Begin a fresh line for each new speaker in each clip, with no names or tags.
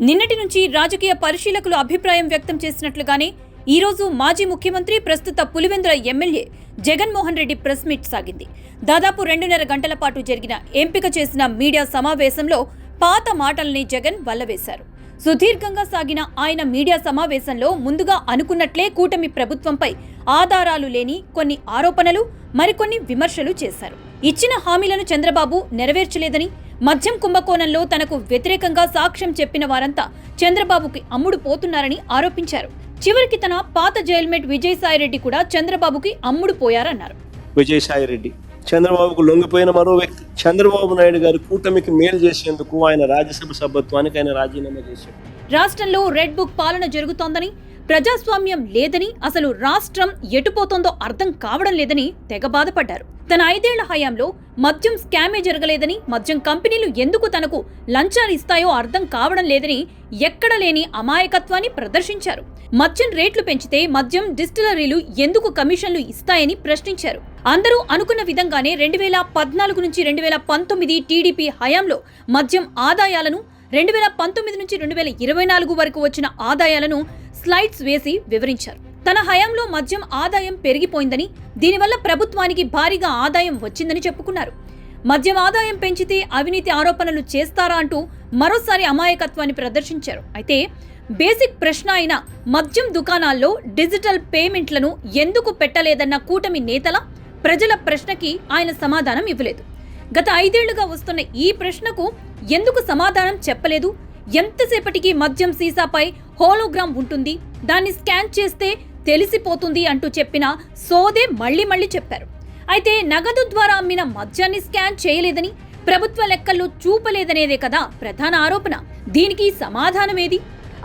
నిన్నటి నుంచి రాజకీయ పరిశీలకులు అభిప్రాయం వ్యక్తం చేసినట్లుగానే ఈ రోజు మాజీ ముఖ్యమంత్రి ప్రస్తుత Pulivendula MLA Jaganmohan Reddy press meet సాగింది. దాదాపు 2.5 గంటల పాటు జరిగిన ఎంపిక చేసిన మీడియా సమావేశంలో పాత మాటల్ని జగన్ వల్లవేశారు. సుదీర్ఘంగా సాగిన ఆయన మీడియా సమావేశంలో ముందుగా అనుకున్నట్లే కూటమి ప్రభుత్వంపై ఆధారాలు లేని కొన్ని ఆరోపణలు, మరికొన్ని విమర్శలు చేశారు. ఇచ్చిన హామీలను చంద్రబాబు నెరవేర్చలేదని, మద్యం కుంభకోణంలో తనకు వ్యతిరేకంగా సాక్ష్యం చెప్పిన వారంతా చంద్రబాబుకి అమ్ముడు పోతున్నారని ఆరోపించారు. చివరికి తన పాత జైల్మేట్ విజయసాయిరెడ్డి కూడా చంద్రబాబుకి అమ్ముడు పోయారన్నారు.
విజయసాయిరెడ్డి చంద్రబాబుకు లొంగిపోయిన మరో వ్యక్తి. చంద్రబాబు నాయుడు గారు కూటమికి మేలు చేసేందుకు ఆయన రాజ్యసభ సభ్యత్వానికి ఆయన రాజీనామా చేశారు.
రాష్ట్రంలో రెడ్ బుక్ పాలన జరుగుతోందని, ప్రజాస్వామ్యం లేదని, అసలు రాష్ట్రం ఎటుపోతోందో అర్థం కావడం లేదని తెగ బాధపడ్డారు. తన 5 ఏళ్ల హయాంలో మద్యం స్కామే జరగలేదని, మద్యం కంపెనీలు ఎందుకు తనకు లంచాలు ఇస్తాయో అర్థం కావడం లేదని ఎక్కడ లేని అమాయకత్వాన్ని ప్రదర్శించారు. మద్యం రేట్లు పెంచితే మద్యం డిస్టిలరీలు ఎందుకు కమిషన్లు ఇస్తాయని ప్రశ్నించారు. అందరూ అనుకున్న విధంగానే 2014 నుంచి 2019 టీడీపీ హయాంలో మద్యం ఆదాయాలను, 2019 నుంచి 2024 వరకు వచ్చిన ఆదాయాలను స్లైడ్స్ వేసి వివరించారు. తన హయాంలో మద్యం ఆదాయం పెరిగిపోయిందని, దీనివల్ల ప్రభుత్వానికి భారీగా ఆదాయం వచ్చిందని చెప్పుకున్నారు. మద్యం ఆదాయం పెంచితే అవినీతి ఆరోపణలు చేస్తారా అంటూ మరోసారి అమాయకత్వాన్ని ప్రదర్శించారు. అయితే బేసిక్ ప్రశ్న అయిన మద్యం దుకాణాల్లో డిజిటల్ పేమెంట్లను ఎందుకు పెట్టలేదన్న కూటమి నేతల, ప్రజల ప్రశ్నకి ఆయన సమాధానం ఇవ్వలేదు. గత 5 ఏళ్లుగా వస్తున్న ఈ ప్రశ్నకు ఎందుకు సమాధానం చెప్పలేదు? ఎంతసేపటికి మద్యం సీసాపై హోలోగ్రామ్ ఉంటుంది, దాన్ని స్కాన్ చేస్తే తెలిసిపోతుంది అంటూ చెప్పిన సోదే మళ్లీ చెప్పారు. అయితే నగదు ద్వారా అమ్మిన మద్యాన్ని స్కాన్ చేయలేదని, ప్రభుత్వ లెక్కల్లో చూపలేదనేదే కదా ప్రధాన ఆరోపణ. దీనికి సమాధానమేది?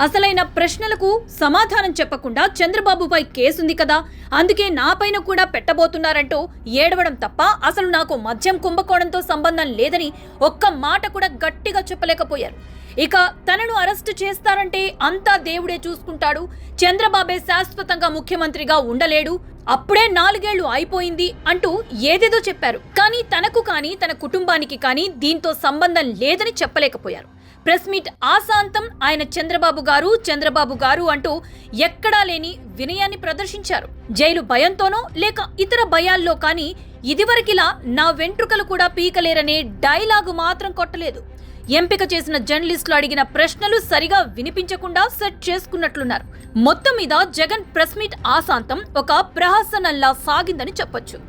అసలైన ప్రశ్నలకు సమాధానం చెప్పకుండా చంద్రబాబుపై కేసుంది కదా, అందుకే నాపైన కూడా పెట్టబోతున్నారంటూ ఏడవడం తప్ప అసలు నాకు మద్యం కుంభకోణంతో సంబంధం లేదని ఒక్క మాట కూడా గట్టిగా చెప్పలేకపోయారు. ఇక తనను అరెస్టు చేస్తారంటే అంతా దేవుడే చూసుకుంటాడు, చంద్రబాబే శాశ్వతంగా ముఖ్యమంత్రిగా ఉండలేడు, అప్పుడే 4 ఏళ్లు అయిపోయింది అంటూ ఏదేదో చెప్పారు. కానీ తనకు కానీ తన కుటుంబానికి కానీ దీంతో సంబంధం లేదని చెప్పలేకపోయారు. ప్రెస్ మీట్ ఆశాంతం ఆయన చంద్రబాబు గారు అంటూ ఎక్కడా లేని వినయాన్ని ప్రదర్శించారు. జైలు భయంతోనో లేక ఇతర భయాల్లో కానీ ఇదివరకిలా నా వెంట్రుకలు కూడా పీకలేరనే డైలాగు మాత్రం కొట్టలేదు. ఎంపిక చేసిన జర్నలిస్టులు అడిగిన ప్రశ్నలు సరిగా వినిపించకుండా సెట్ చేసుకున్నట్లున్నారు. మొత్తం మీద జగన్ ప్రెస్ మీట్ ఆశాంతం ఒక ప్రహసనంలా సాగిందని చెప్పొచ్చు.